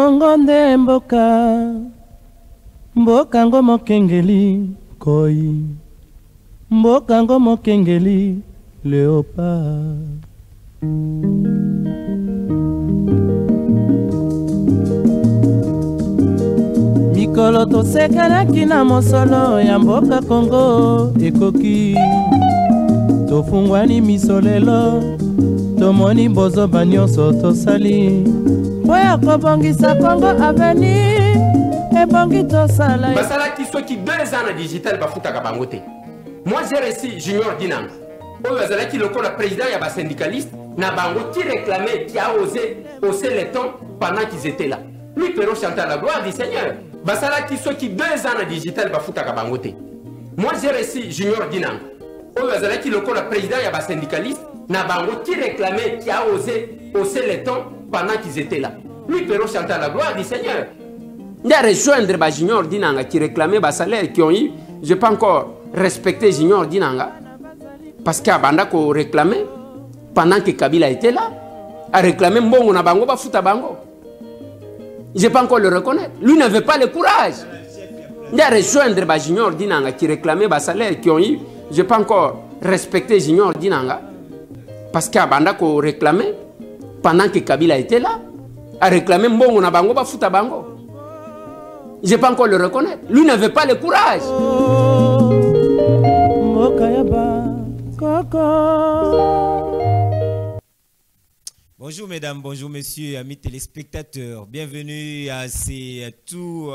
Congo nde mboka, mboka ngo mokengeli koi, mboka ngo mokengeli léopard. Mikolo tosekelaki na mosolo ya mboka Congo ekoki, tofungwani misolelo, tomoni bozoba nyonso tosali po ya kobongisa Congo avenir ebongi tosala. Basalaki soki 2 ans na digital bafutaka bango te. Moi j'ai reçu Junior Dinanga oyo azalaki lokola président ya basyndicaliste na bango qui réclamait, qui a osé hausser les tons pendant qu'ils étaient là. Lui Perrault chantait la gloire du Seigneur. Basalaki soki 2 ans na digital bafutaka bango te. Moi j'ai reçu Junior Dinanga oyo azalaki lokola président ya basyndicaliste na bango qui réclamait, qui a osé hausser les tons pendant qu'ils étaient là. Lui Perrault chantait la gloire du Seigneur. Il a rejoindre Junior Dinanga qui réclamait bas salaire qui ont eu, je n'ai pas encore respecté Junior Dinanga parce qu'il a réclamé pendant que Kabila était là, a réclamé Mbongo na bango bafuta bango. Je ne peux pas encore le reconnaître. Lui n'avait pas le courage. Il a rejoindre Junior Dinanga qui réclamait bas salaire qui ont eu, je n'ai pas encore respecté Junior Dinanga parce qu'il a réclamé pendant que Kabila était là, a réclamé Mbongo na bango bafuta bango. Je ne peux pas encore le reconnaître. Lui n'avait pas le courage. Bonjour mesdames, bonjour messieurs, amis téléspectateurs. Bienvenue à ces tout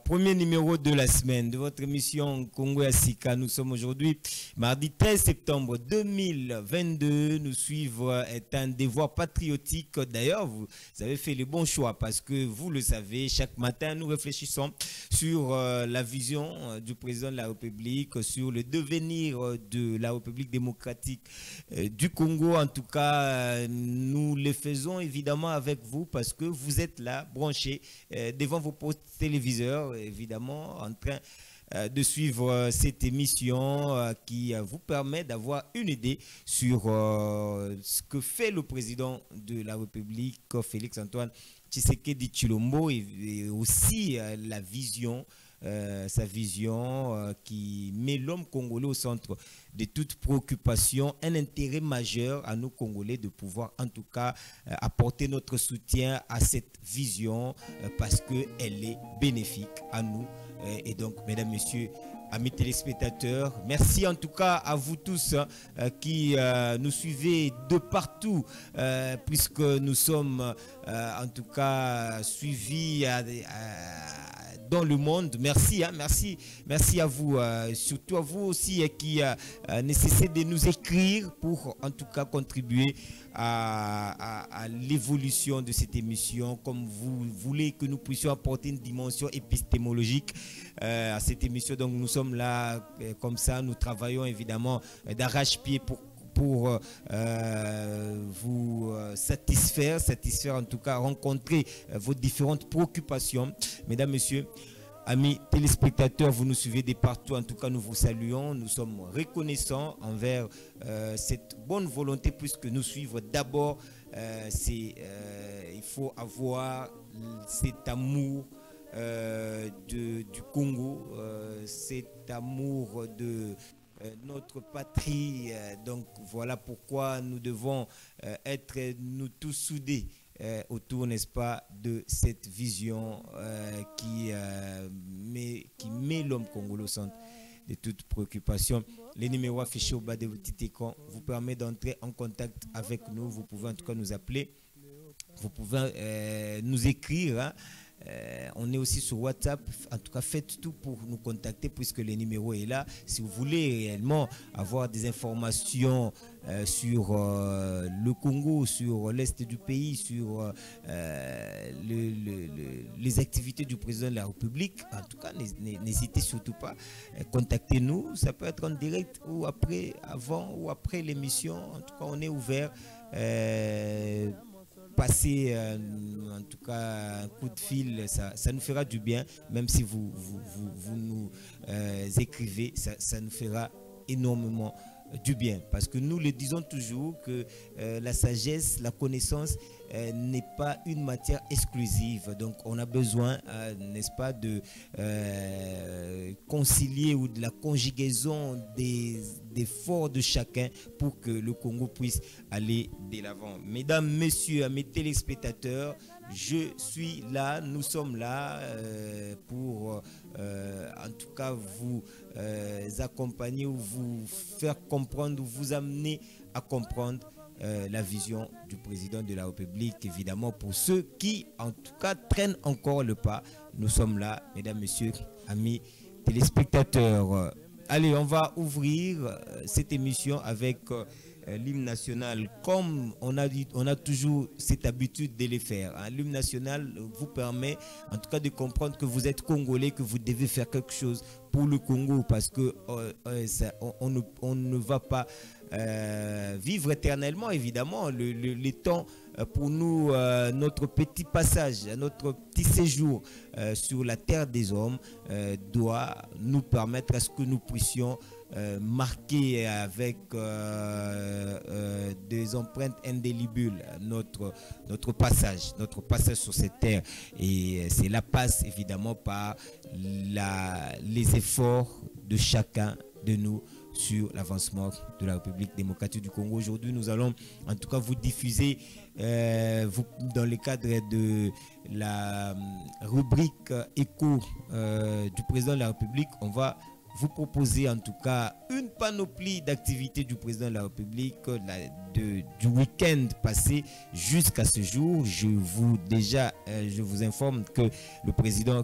premier numéro de la semaine de votre émission Congo ya Sika. Nous sommes aujourd'hui mardi 13 septembre 2022. Nous suivre est un devoir patriotique. D'ailleurs, vous avez fait le bon choix parce que vous le savez, chaque matin nous réfléchissons sur la vision du président de la République, sur le devenir de la République démocratique du Congo. En tout cas, nous le faisons évidemment avec vous parce que vous êtes là, branchés devant vos postes téléviseurs, évidemment, en train de suivre cette émission qui vous permet d'avoir une idée sur ce que fait le président de la République, Félix Antoine Tshisekedi Tshilombo, et aussi la vision, sa vision qui met l'homme congolais au centre de toute préoccupation, un intérêt majeur à nous Congolais de pouvoir en tout cas apporter notre soutien à cette vision parce qu'elle est bénéfique à nous. Et donc, mesdames, messieurs, amis téléspectateurs, merci en tout cas à vous tous qui nous suivez de partout puisque nous sommes en tout cas suivis dans le monde. Merci, hein, merci à vous, surtout à vous aussi qui nécessitez de nous écrire pour en tout cas contribuer à l'évolution de cette émission, comme vous voulez que nous puissions apporter une dimension épistémologique à cette émission. Donc nous sommes là comme ça, nous travaillons évidemment d'arrache-pied pour vous satisfaire en tout cas, rencontrer vos différentes préoccupations. Mesdames, messieurs, amis téléspectateurs, vous nous suivez de partout, en tout cas nous vous saluons, nous sommes reconnaissants envers cette bonne volonté puisque nous suivons d'abord, il faut avoir cet amour du Congo, cet amour de notre patrie. Donc voilà pourquoi nous devons être nous tous soudés autour, n'est-ce pas, de cette vision qui met l'homme congolais au centre de toute préoccupation. Les numéros affichés au bas de votre petit écran vous permettent d'entrer en contact avec nous. Vous pouvez en tout cas nous appeler, vous pouvez nous écrire, hein. On est aussi sur WhatsApp. En tout cas, faites tout pour nous contacter puisque le numéro est là. Si vous voulez réellement avoir des informations sur le Congo, sur l'Est du pays, sur les activités du président de la République, en tout cas, n'hésitez surtout pas. Contactez-nous. Ça peut être en direct ou après, avant ou après l'émission. En tout cas, on est ouvert. Passer en tout cas un coup de fil, ça nous fera du bien, même si vous nous écrivez, ça nous fera énormément du bien. Parce que nous le disons toujours que la sagesse, la connaissance n'est pas une matière exclusive. Donc on a besoin, n'est-ce pas, de concilier ou de la conjugaison des efforts de chacun pour que le Congo puisse aller de l'avant. Mesdames, messieurs, à mes téléspectateurs, je suis là, nous sommes là pour en tout cas vous accompagner ou vous faire comprendre ou vous amener à comprendre la vision du président de la République. Évidemment, pour ceux qui en tout cas traînent encore le pas, nous sommes là, mesdames, messieurs, amis téléspectateurs. Allez, on va ouvrir cette émission avec l'hymne national, comme on a toujours cette habitude de les faire. L'hymne national vous permet en tout cas de comprendre que vous êtes Congolais, que vous devez faire quelque chose pour le Congo, parce que on ne va pas vivre éternellement, évidemment. Le temps pour nous, notre petit passage, notre petit séjour sur la terre des hommes doit nous permettre à ce que nous puissions marquer avec des empreintes indélébiles notre passage sur cette terre. Et cela passe évidemment par les efforts de chacun de nous sur l'avancement de la République démocratique du Congo. Aujourd'hui, nous allons en tout cas vous diffuser dans le cadre de la rubrique écho du président de la République. On va vous proposer en tout cas une panoplie d'activités du président de la République du week-end passé jusqu'à ce jour. Je vous informe que le président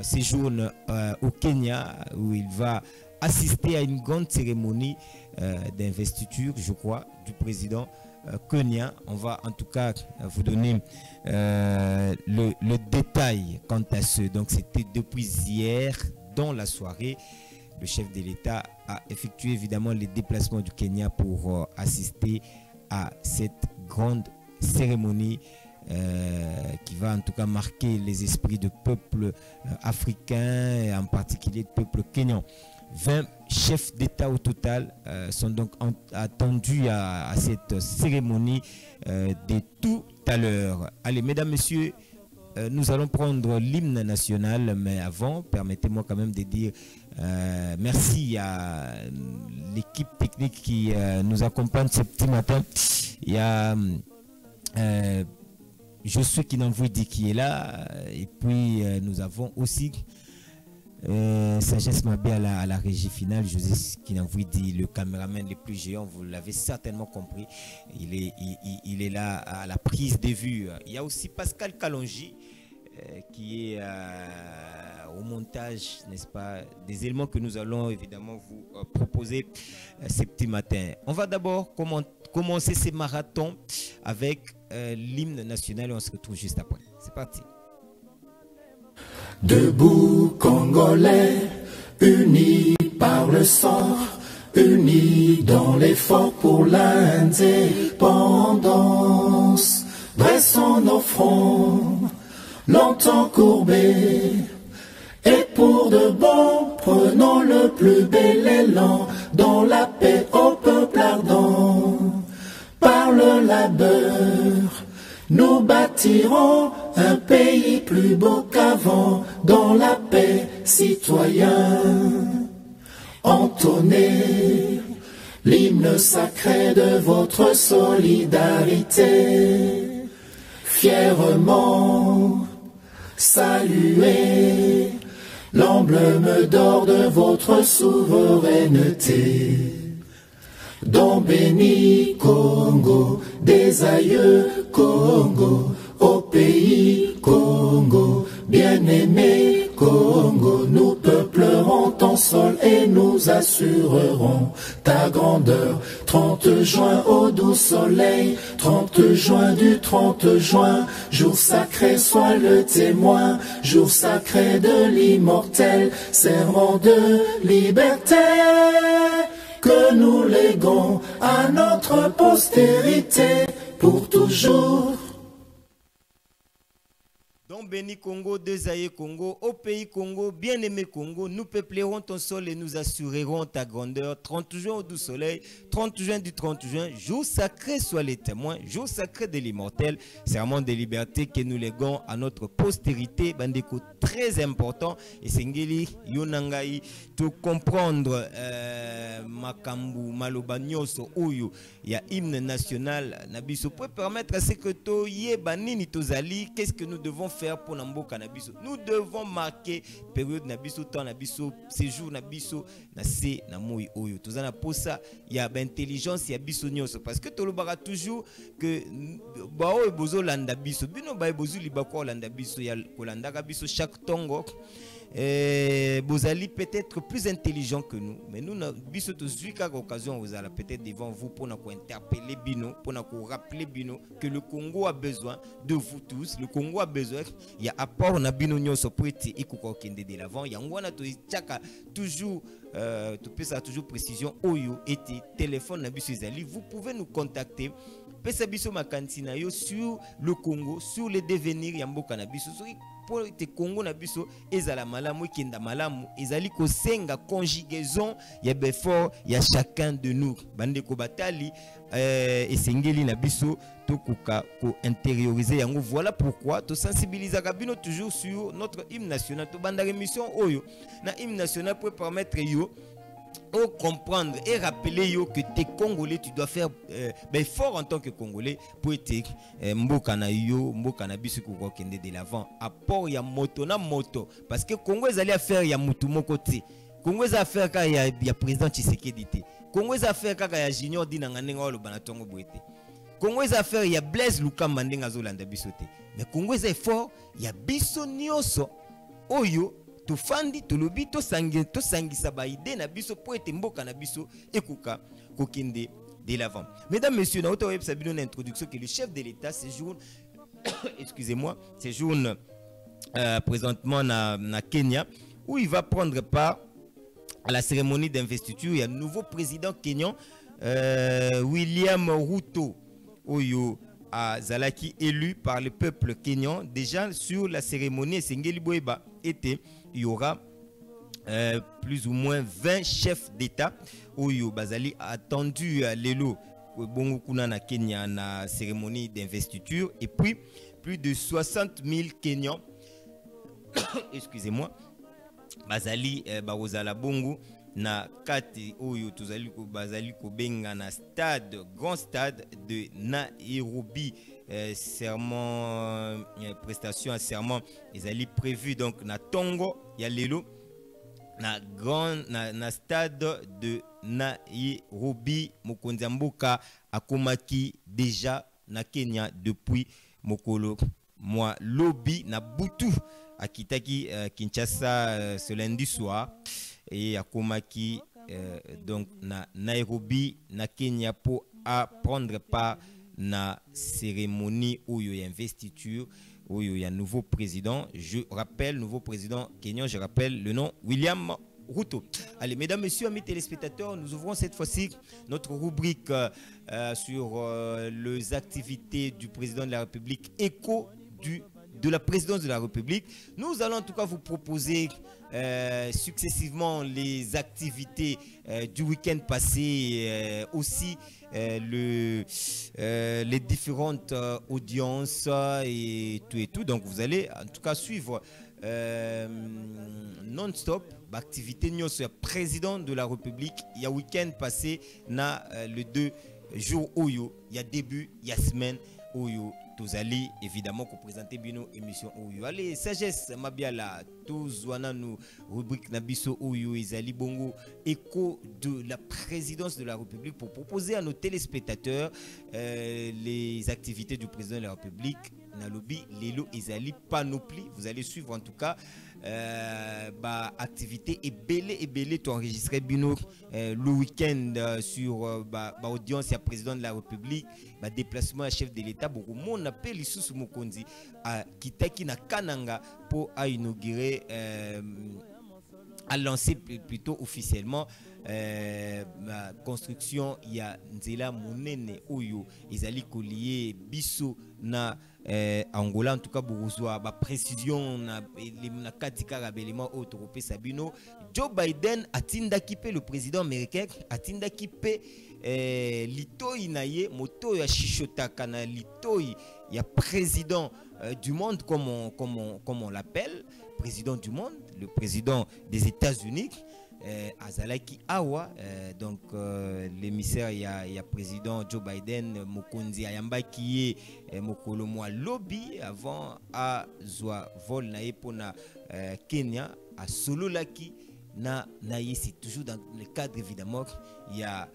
séjourne au Kenya, où il va assister à une grande cérémonie d'investiture, je crois, du président kenyan. On va en tout cas vous donner le détail quant à ce. Donc c'était depuis hier, dans la soirée, le chef de l'État a effectué évidemment les déplacements du Kenya pour assister à cette grande cérémonie qui va en tout cas marquer les esprits de peuples africains et en particulier de peuples kenyans. 20 chefs d'État au total sont donc attendus à cette cérémonie de tout à l'heure. Allez, mesdames, messieurs, nous allons prendre l'hymne national, mais avant, permettez-moi quand même de dire merci à l'équipe technique qui nous accompagne ce petit matin. Il y a Josué Kinanvouidi qui est là, et puis nous avons aussi Sagesse Mabé à la régie finale, José Kinanvouidi, le caméraman le plus géant, vous l'avez certainement compris, il est là à la prise de vue. Il y a aussi Pascal Kalonji qui est au montage, n'est-ce pas, des éléments que nous allons évidemment vous proposer ce petit matin. On va d'abord commencer ces marathons avec l'hymne national et on se retrouve juste après. C'est parti. Debout Congolais, unis par le sang, unis dans l'effort pour l'indépendance. Dressons nos fronts, longtemps courbés, et pour de bon, prenons le plus bel élan, dans la paix au peuple ardent. Par le labeur, nous bâtirons un pays plus beau qu'avant, dans la paix, citoyens. Entonnez l'hymne sacré de votre solidarité. Fièrement saluez l'emblème d'or de votre souveraineté. Don béni Congo, des aïeux Congo, au pays Congo, bien-aimé Congo, nous peuplerons ton sol et nous assurerons ta grandeur. 30 juin au doux soleil, 30 juin du 30 juin, jour sacré sois le témoin, jour sacré de l'immortel, serment de liberté, que nous léguons à notre postérité pour toujours. béni Congo, Desaïe Congo, au pays Congo, bien-aimé Congo, nous peuplerons ton sol et nous assurerons ta grandeur. 30 juin au doux soleil, 30 juin du 30 juin, jour sacré soit les témoins, jour sacré de l'immortel, serment de liberté que nous léguons à notre postérité, bandeko très important, et Sengeli, Yonangai, tout comprendre Makambu, Maloba Nyoso, Oyo, il y a hymne national, Nabiso, pour permettre à ce que to yé banini tozali, qu'est-ce que nous devons faire pour Namboka Nabiso? Nous devons marquer période Nabiso, temps Nabiso, séjour Nabiso, Nase, Namoui, Oyo. Tozana pour ça, il y a intelligence, il y a biso nyoso. Parce que Tolobara toujours que Bao et Bozo landa biso, Bino Bae Bozo Libako landa biso, ya Kolanda biso chaque tongo. Bozali peut-être plus intelligent que nous, mais nous biso tous qu'à occasion vous allez peut-être devant vous pour nous interpeller Bino, pour nous rappeler Bino que le Congo a besoin de vous tous. Le Congo a besoin, il y a apport na Bino nyoso pour être ikuko kende de l'avant. Il y a ngwana to chaka toujours tu peux ça toujours précision oyo et téléphone na biso ezali. Vous pouvez nous contacter. Pesa biso makantina yo sur le Congo, sur le devenir ya mboka na biso. Pour te Congo na biso ezala malamu kenda malamu ezali ko senga conjugaison ya befort ya chacun de nous bande ko batali esengeli na biso to kuka ko intérioriser yango. Voilà pourquoi to sensibiliser kabino toujours sur notre hymne national to banda émission oyo na hymne national pour permettre yo au comprendre et rappeler yo que t'es Congolais, tu dois faire fort en tant que Congolais pour être mboka na yo, mboka na biso ko kende de l'avant. Apport ya moto na moto parce que Congo ezali à faire ya mutu moko te. Congo ezali à faire ka ya président Tshisekedi te. Congo ezali à faire ka ya Junior Dinanga ndenga lo banatongo boete. Congo ezali à faire ya Blaise Lukamba ndenga zolanda biso te. Mais Congo ezali fort ya biso nyoso oyo tofandi tolobi to sangisa ba idée na biso po ete mboka na biso ekuka kokende de l'avant. Mesdames, messieurs, na web sabino na introduction que le chef de l'État séjourne excusez-moi, séjourne présentement na Kenya où il va prendre part à la cérémonie d'investiture. Il y a un nouveau président kenyan William Ruto Oyo à Zalaki élu par le peuple kenyan. Déjà sur la cérémonie Sengeli Boeba était il y aura plus ou moins 20 chefs d'État Oyo Bazali attendu à Lelo Bongo Kuna na Kenya na cérémonie d'investiture et puis plus de 60 000 Kenyans excusez-moi Bazali Barozala Bongo na kati Oyo tozali ko Bazali ko benga na stade grand stade de Nairobi. Serment prestation à serment ezali prévu donc na Tongo ya lelo na grand na stade de Nairobi. Mokonzi mboka akomaki déjà na Kenya depuis mokolo moi lobby na butu akitaki Kinshasa ce lundi soir et akomaki donc na Nairobi na Kenya pour prendre part na cérémonie où il y a investiture, où il y a un nouveau président. Je rappelle, nouveau président kenyan, je rappelle le nom William Ruto. Allez, mesdames, messieurs, amis téléspectateurs, nous ouvrons cette fois-ci notre rubrique sur les activités du président de la République, écho de la présidence de la République. Nous allons en tout cas vous proposer successivement les activités du week-end passé, aussi les différentes audiences et tout. Donc vous allez en tout cas suivre non-stop l'activité de président de la République. Il y a week-end passé, le 2 jours où il y a début, il y a semaine où tous allez évidemment qu'on présente bino émission Oyo. Allez, sagesse mabiala tous wana nous rubrique nabiso Oyo ezali bongo écho de la présidence de la République pour proposer à nos téléspectateurs les activités du président de la République. Nalobi lelo ezali panoplie. Vous allez suivre en tout cas activité et belé to enregistrer bino le week-end sur audience à président de la République, déplacement à chef de l'État. Beaucoup mon appel sous Mokonzi à Kitaki na Kananga pour inaugurer a lancé plutôt officiellement la construction ya nzela monene oyo ezali kolié biso na Angola. En tout cas bourgeois ba précision na katika rabelema autoropé sabino Joe Biden atindaki pe le président américain atindaki pe litoi na ye moto ya shishotaka na litoi ya président du monde comme on l'appelle, président du monde, le président des États-Unis. Azalaki Awa, donc l'émissaire il y a président Joe Biden Mokonzi Ayamba qui est Mokolo Mwa lobby avant à Zwa vol na epona Kenya à Sololaki na c'est toujours dans le cadre évidemment il y a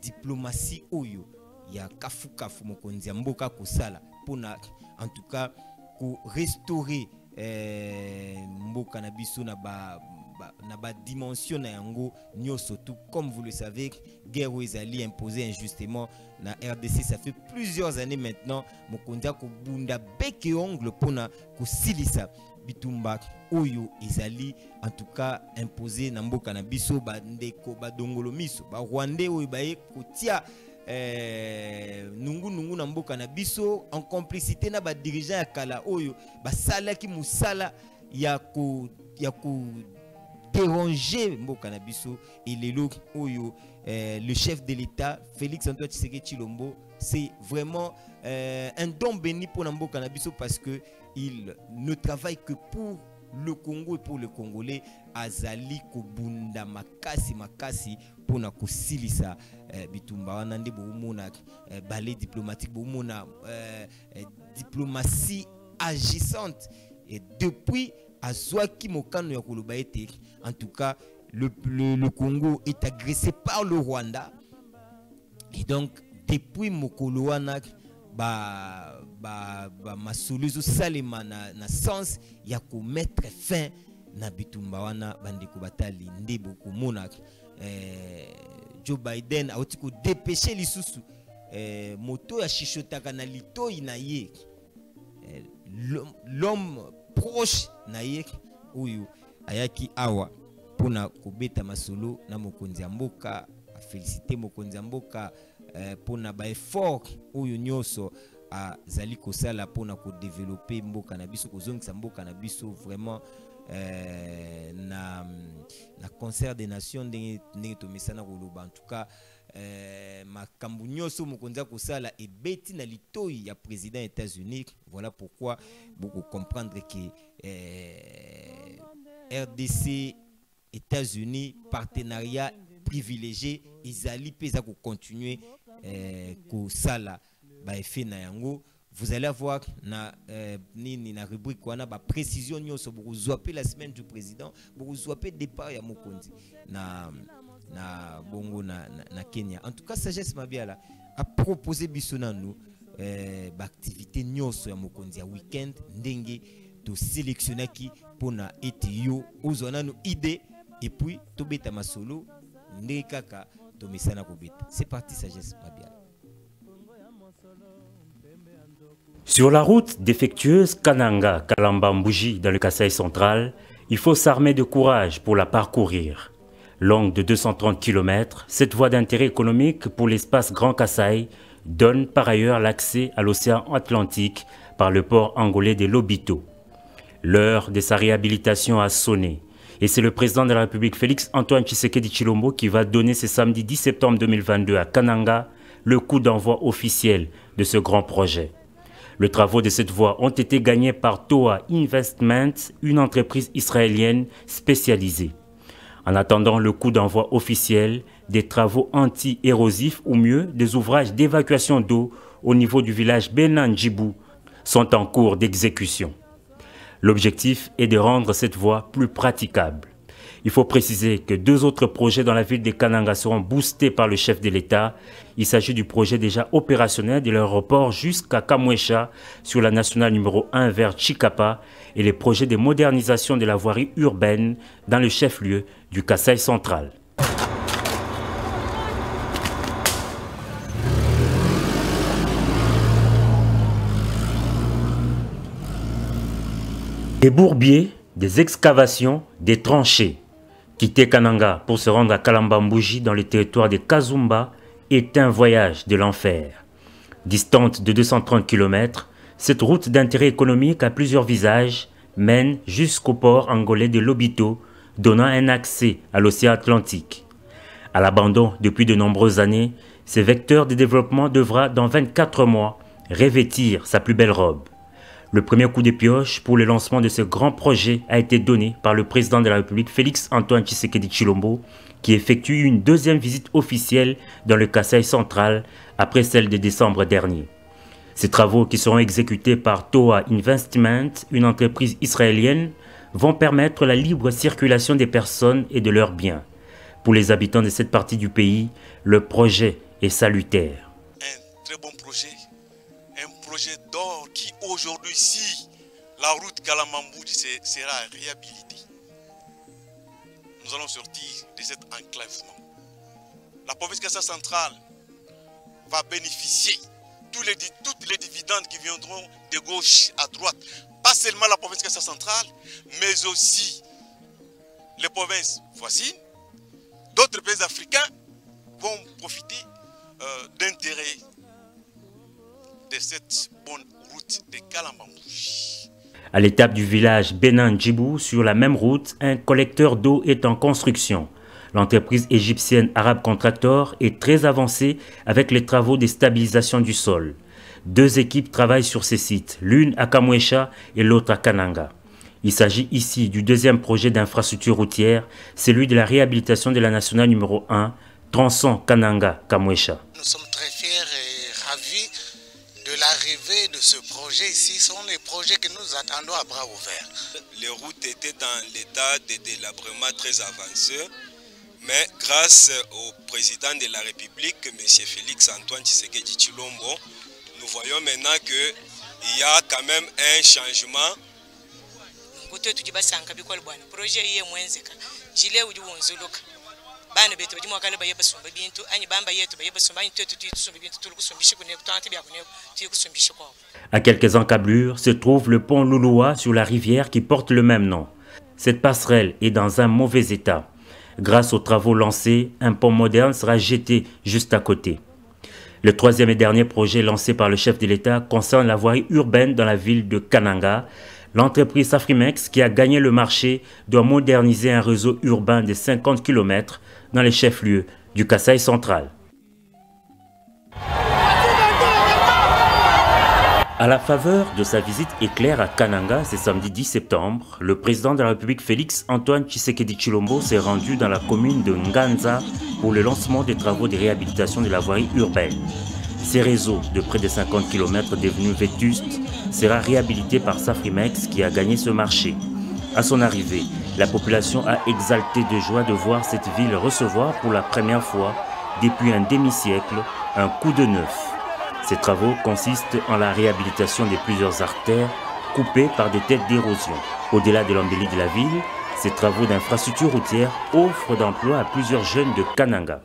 diplomatie oyo il y a kafu Mokonzi Mboka Kosala pour en tout cas pour restaurer Mboka na biso na ba dimension na yango nyoso tout comme vous le savez guerre ezali imposée injustement na RDC ça fait plusieurs années maintenant mokonza ko bunda bec et ongle pona ko silisa bitumba oyo ezali en tout cas imposé na mboka na biso ba ndeko ba dongolo miso ba rwandais oyo baye kotia nungu na mboka na biso en complicité na ba dirigeant ya kala oyo ba salaki musala ya ko déranger mboka na biso et le chef de l'État Félix Antoine Tshisekedi Tshilombo c'est vraiment un don béni pour mboka na biso parce que il ne travaille que pour le Congo et pour le Congolais. Azali kobunda makasi pour na kosilisa bitumba wana nde bomona balai diplomatique bomona diplomatie agissante et depuis Azwaki Mokano ya koloba ete en tout cas le Congo est agressé par le Rwanda et donc depuis Mokolo wana masoluzo salema na sens ya ko mettre fin na bitumba wana bandeko batali ndebo komona Joe Biden a oti ko dépêcher lisusu moto ya shishotaka na litoi na ye l'homme proche na ye oyo ayaki awa pona kobeta masolo na mokonzi ya mboka a féliciter mokonzi ya mboka pona ba effort oyo nyoso azali kosala pona ko développer mboka na biso kozongisa mboka na biso vraiment na concert des nations ndenge tomesana koloba en tout cas makambo nyoso mokonzi kosala ebeti na litoi ya président États-Unis. Voilà pourquoi beaucoup comprendre que RDC États-Unis partenariat privilégié ezali peza ko continuer kosala ba effet na yango. Vous allez avoir na rubrique wana ba précision nyoso beaucoup zoapé la semaine du président beaucoup zoapé départ ya mokonzi na bongo na Kenya. En tout cas Sagesse Mabiala a proposé biso na nous ba activité nyoso ya mokonzi ya week-end ndenge to sélectionnaki pona ete yo ozona no idée et puis to beta masolo ndenge kaka to mesana ko beta. C'est parti Sagesse Mabiala. Sur la route défectueuse Kananga-Kalamba-Mbouji dans le Kasaï central, il faut s'armer de courage pour la parcourir. Longue de 230 km, cette voie d'intérêt économique pour l'espace Grand Kasaï donne par ailleurs l'accès à l'océan Atlantique par le port angolais de Lobito. L'heure de sa réhabilitation a sonné et c'est le président de la République Félix Antoine Tshisekedi Tshilombo qui va donner ce samedi 10 septembre 2022 à Kananga le coup d'envoi officiel de ce grand projet. Les travaux de cette voie ont été gagnés par Toa Investment, une entreprise israélienne spécialisée. En attendant le coup d'envoi officiel, des travaux anti-érosifs ou mieux des ouvrages d'évacuation d'eau au niveau du village Benandjibou sont en cours d'exécution. L'objectif est de rendre cette voie plus praticable. Il faut préciser que 2 autres projets dans la ville de Kananga seront boostés par le chef de l'État. Il s'agit du projet déjà opérationnel de l'aéroport jusqu'à Kamwesha sur la nationale numéro 1 vers Chikapa et les projets de modernisation de la voirie urbaine dans le chef-lieu du Kasaï central. Des bourbiers, des excavations, des tranchées. Quitter Kananga pour se rendre à Kalamba-Mbouji dans le territoire de Kazumba est un voyage de l'enfer. Distante de 230 km, cette route d'intérêt économique à plusieurs visages mène jusqu'au port angolais de Lobito, donnant un accès à l'océan Atlantique. À l'abandon depuis de nombreuses années, ce vecteur de développement devra dans 24 mois revêtir sa plus belle robe. Le premier coup de pioche pour le lancement de ce grand projet a été donné par le président de la République Félix-Antoine Tshisekedi Tshilombo, qui effectue une deuxième visite officielle dans le Kasaï central après celle de décembre dernier. Ces travaux, qui seront exécutés par Toa Investment, une entreprise israélienne, vont permettre la libre circulation des personnes et de leurs biens. Pour les habitants de cette partie du pays, le projet est salutaire. Un très bon projet, un projet d'or qui aujourd'hui, si la route Kalamba-Mbouji sera réhabilitée, nous allons sortir de cet enclavement. La province Kasaï centrale va bénéficier toutes les dividendes qui viendront de gauche à droite. Pas seulement la province Kasaï centrale, mais aussi les provinces voisines. D'autres pays africains vont profiter d'intérêt de cette bonne route de Kalamba-Mbouji. À l'étape du village Benin-Djibou, sur la même route, un collecteur d'eau est en construction. L'entreprise égyptienne Arab Contractor est très avancée avec les travaux de stabilisation du sol. Deux équipes travaillent sur ces sites, l'une à Kamwesha et l'autre à Kananga. Il s'agit ici du deuxième projet d'infrastructure routière, celui de la réhabilitation de la nationale numéro 1, tronçon Kananga-Kamwesha. Nous sommes très fiers et ravis de l'arrivée de ce projet ici. Ce sont les projets que nous attendons à bras ouverts. Les routes étaient dans l'état de délabrement très avancé. Mais grâce au président de la République, M. Félix-Antoine Tshisekedi Tshilombo, nous voyons maintenant qu'il y a quand même un changement. À quelques encablures se trouve le pont Louloua sur la rivière qui porte le même nom. Cette passerelle est dans un mauvais état. Grâce aux travaux lancés, un pont moderne sera jeté juste à côté. Le troisième et dernier projet lancé par le chef de l'État concerne la voirie urbaine dans la ville de Kananga. L'entreprise Safrimex, qui a gagné le marché, doit moderniser un réseau urbain de 50 km dans les chefs-lieux du Kasaï central. À la faveur de sa visite éclair à Kananga ce samedi 10 septembre, le président de la République Félix-Antoine Tshisekedi Tshilombo s'est rendu dans la commune de Nganza pour le lancement des travaux de réhabilitation de la voirie urbaine. Ces réseaux de près de 50 km devenus vétustes sera réhabilité par Safrimex qui a gagné ce marché. À son arrivée, la population a exalté de joie de voir cette ville recevoir pour la première fois depuis un demi-siècle un coup de neuf. Ces travaux consistent en la réhabilitation de plusieurs artères coupées par des têtes d'érosion. Au-delà de l'embellie de la ville, ces travaux d'infrastructure routière offrent d'emploi à plusieurs jeunes de Kananga.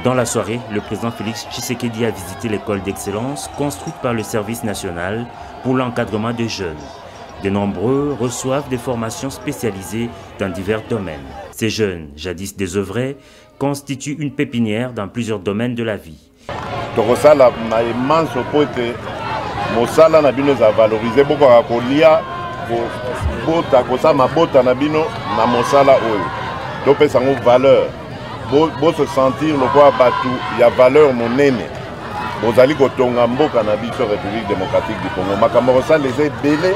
Dans la soirée, le président Félix Tshisekedi a visité l'école d'excellence construite par le service national pour l'encadrement des jeunes. De nombreux reçoivent des formations spécialisées dans divers domaines. Ces jeunes, jadis désœuvrés, constituent une pépinière dans plusieurs domaines de la vie. Bo se sentir le quoi batu, il y a valeur monene. Vous allez kotonga mboka na biso République démocratique du Congo. Makambo ça les est belé.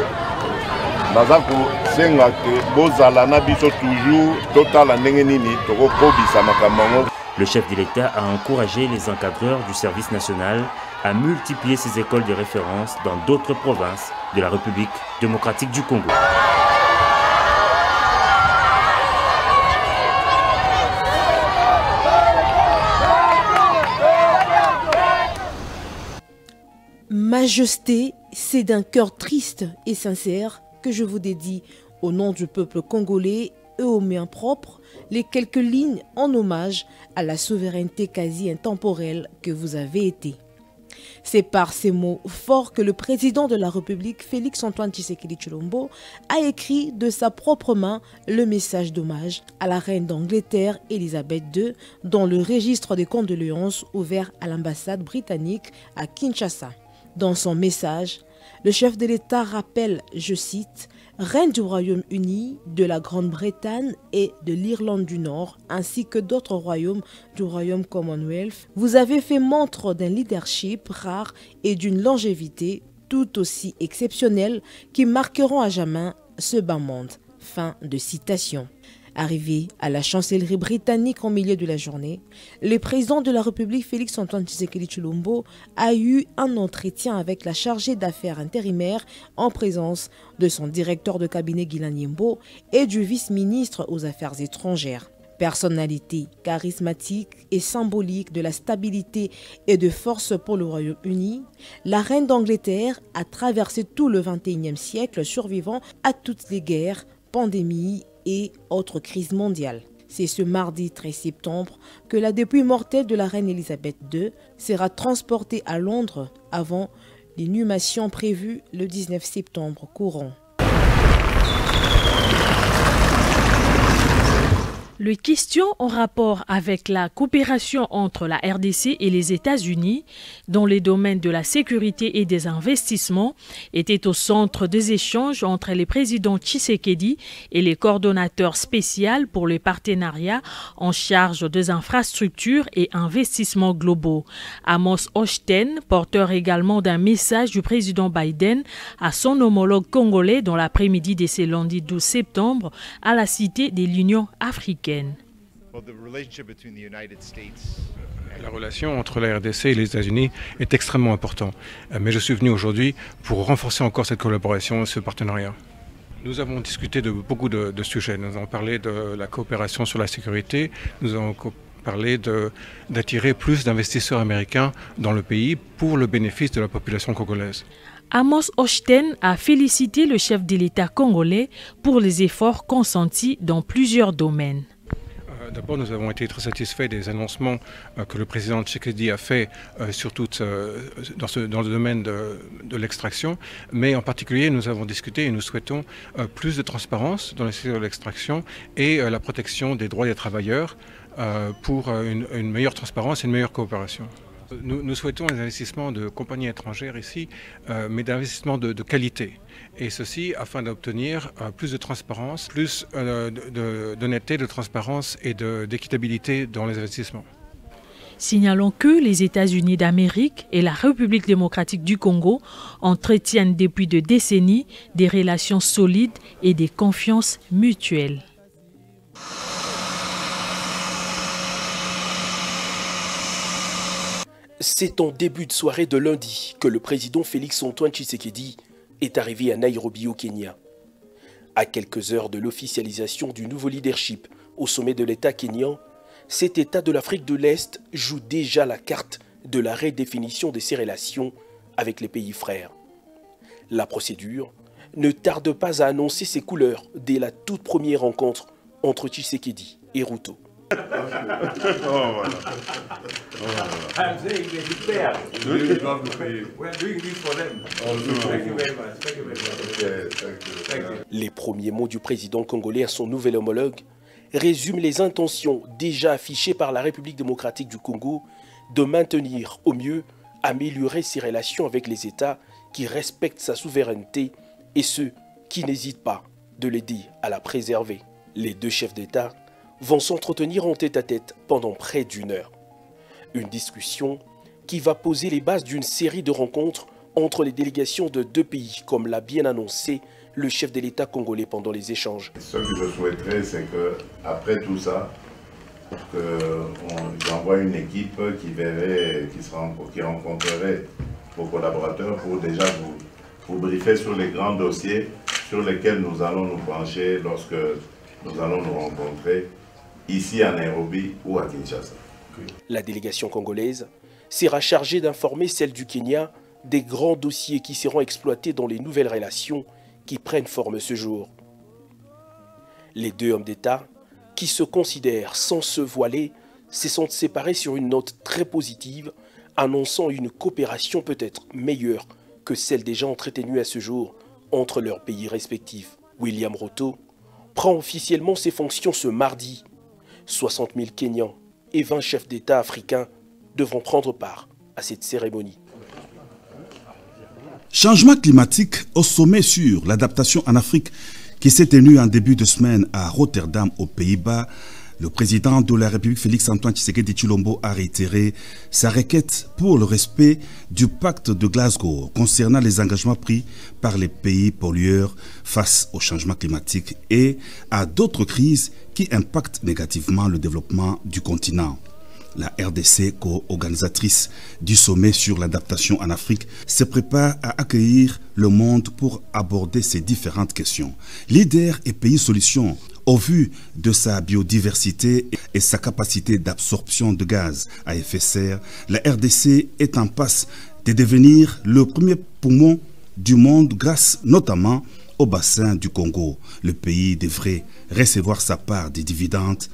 Nazako senga ke bozala na biso toujours total ndenge nini toko kobisa makambo. Le chef de l'État a encouragé les encadreurs du service national a multiplié ses écoles de référence dans d'autres provinces de la République démocratique du Congo. Majesté, c'est d'un cœur triste et sincère que je vous dédie, au nom du peuple congolais et aux miens propres, les quelques lignes en hommage à la souveraineté quasi intemporelle que vous avez été. C'est par ces mots forts que le président de la République, Félix-Antoine Tshisekedi Tshilombo, a écrit de sa propre main le message d'hommage à la reine d'Angleterre, Elisabeth II, dans le registre des condoléances ouvert à l'ambassade britannique à Kinshasa. Dans son message, le chef de l'État rappelle, je cite, « Reine du Royaume-Uni, de la Grande-Bretagne et de l'Irlande du Nord, ainsi que d'autres royaumes du Royaume Commonwealth, vous avez fait montre d'un leadership rare et d'une longévité tout aussi exceptionnelle qui marqueront à jamais ce bas monde. » Fin de citation. Arrivé à la chancellerie britannique en milieu de la journée, le président de la République Félix-Antoine Tshisekedi Tshilombo a eu un entretien avec la chargée d'affaires intérimaire en présence de son directeur de cabinet Guilain Nyembo et du vice-ministre aux Affaires étrangères. Personnalité charismatique et symbolique de la stabilité et de force pour le Royaume-Uni, la reine d'Angleterre a traversé tout le XXIe siècle survivant à toutes les guerres, pandémies et autres crises mondiales. C'est ce mardi 13 septembre que la dépouille mortelle de la reine Elisabeth II sera transportée à Londres avant l'inhumation prévue le 19 septembre courant. Les questions en rapport avec la coopération entre la RDC et les États-Unis dans les domaines de la sécurité et des investissements étaient au centre des échanges entre les présidents Tshisekedi et les coordonnateurs spéciaux pour le partenariat en charge des infrastructures et investissements globaux. Amos Hochstein, porteur également d'un message du président Biden à son homologue congolais dans l'après-midi de ce lundi 12 septembre à la Cité de l'Union africaine. La relation entre la RDC et les États-Unis est extrêmement importante. Mais je suis venu aujourd'hui pour renforcer encore cette collaboration et ce partenariat. Nous avons discuté de beaucoup de sujets. Nous avons parlé de la coopération sur la sécurité. Nous avons parlé d'attirer plus d'investisseurs américains dans le pays pour le bénéfice de la population congolaise. Amos Hochstein a félicité le chef de l'État congolais pour les efforts consentis dans plusieurs domaines. D'abord, nous avons été très satisfaits des annoncements que le président Tshisekedi a fait, surtout dans le domaine de l'extraction. Mais en particulier, nous avons discuté et nous souhaitons plus de transparence dans le secteur de l'extraction et la protection des droits des travailleurs pour une meilleure transparence et une meilleure coopération. Nous souhaitons des investissements de compagnies étrangères ici, mais d'investissements de qualité. Et ceci afin d'obtenir plus de transparence, plus d'honnêteté, de transparence et d'équitabilité dans les investissements. Signalons que les États-Unis d'Amérique et la République démocratique du Congo entretiennent depuis des décennies des relations solides et des confiances mutuelles. C'est en début de soirée de lundi que le président Félix-Antoine Tshisekedi est arrivé à Nairobi au Kenya. À quelques heures de l'officialisation du nouveau leadership au sommet de l'État kényan, cet État de l'Afrique de l'Est joue déjà la carte de la redéfinition de ses relations avec les pays frères. La procédure ne tarde pas à annoncer ses couleurs dès la toute première rencontre entre Tshisekedi et Ruto. Les premiers mots du président congolais à son nouvel homologue résument les intentions déjà affichées par la République démocratique du Congo de maintenir au mieux, améliorer ses relations avec les États qui respectent sa souveraineté et ceux qui n'hésitent pas de l'aider à la préserver. Les deux chefs d'État vont s'entretenir en tête-à-tête pendant près d'une heure. Une discussion qui va poser les bases d'une série de rencontres entre les délégations de deux pays, comme l'a bien annoncé le chef de l'État congolais pendant les échanges. Ce que je souhaiterais, c'est qu'après tout ça, j'envoie une équipe qui rencontrerait vos collaborateurs pour déjà vous briefer sur les grands dossiers sur lesquels nous allons nous pencher lorsque nous allons nous rencontrer ici à Nairobi ou à Kinshasa. La délégation congolaise sera chargée d'informer celle du Kenya des grands dossiers qui seront exploités dans les nouvelles relations qui prennent forme ce jour. Les deux hommes d'État, qui se considèrent sans se voiler, se sont séparés sur une note très positive, annonçant une coopération peut-être meilleure que celle déjà entretenue à ce jour entre leurs pays respectifs. William Ruto prend officiellement ses fonctions ce mardi. 60 000 Kenyans et 20 chefs d'État africains devront prendre part à cette cérémonie. Changement climatique au sommet sur l'adaptation en Afrique qui s'est tenu en début de semaine à Rotterdam aux Pays-Bas. Le président de la République Félix-Antoine Tshisekedi Tshilombo a réitéré sa requête pour le respect du pacte de Glasgow concernant les engagements pris par les pays pollueurs face au changement climatique et à d'autres crises qui impactent négativement le développement du continent. La RDC, co-organisatrice du sommet sur l'adaptation en Afrique, se prépare à accueillir le monde pour aborder ces différentes questions. Leader et pays solution, au vu de sa biodiversité et sa capacité d'absorption de gaz à effet de serre, la RDC est en passe de devenir le premier poumon du monde grâce notamment au bassin du Congo. Le pays devrait recevoir sa part des dividendes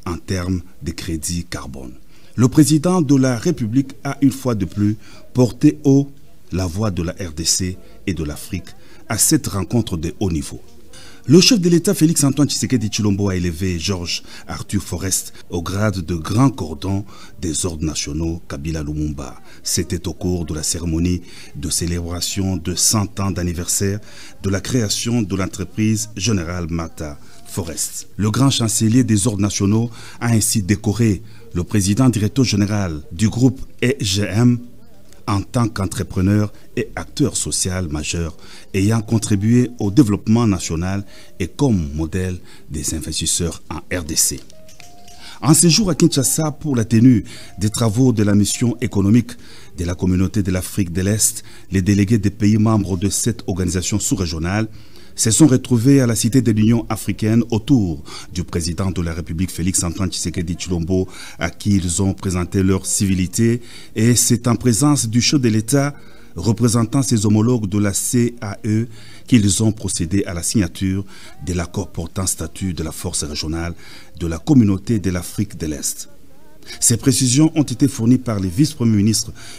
en termes de crédit carbone. Le président de la République a une fois de plus porté haut la voix de la RDC et de l'Afrique à cette rencontre de haut niveau. Le chef de l'État Félix-Antoine Tshisekedi Tshilombo a élevé Georges Arthur Forest au grade de grand cordon des ordres nationaux Kabila Lumumba. C'était au cours de la cérémonie de célébration de 100 ans d'anniversaire de la création de l'entreprise Générale Mata Forest. Le grand chancelier des ordres nationaux a ainsi décoré le président directeur général du groupe EGM en tant qu'entrepreneur et acteur social majeur ayant contribué au développement national et comme modèle des investisseurs en RDC. En séjour à Kinshasa pour la tenue des travaux de la mission économique de la communauté de l'Afrique de l'Est, les délégués des pays membres de cette organisation sous-régionale se sont retrouvés à la Cité de l'Union africaine autour du président de la République Félix-Antoine Tshisekedi Tshilombo à qui ils ont présenté leur civilité et c'est en présence du chef de l'État représentant ses homologues de la CAE qu'ils ont procédé à la signature de l'accord portant statut de la force régionale de la communauté de l'Afrique de l'Est. Ces précisions ont été fournies par le vice-premier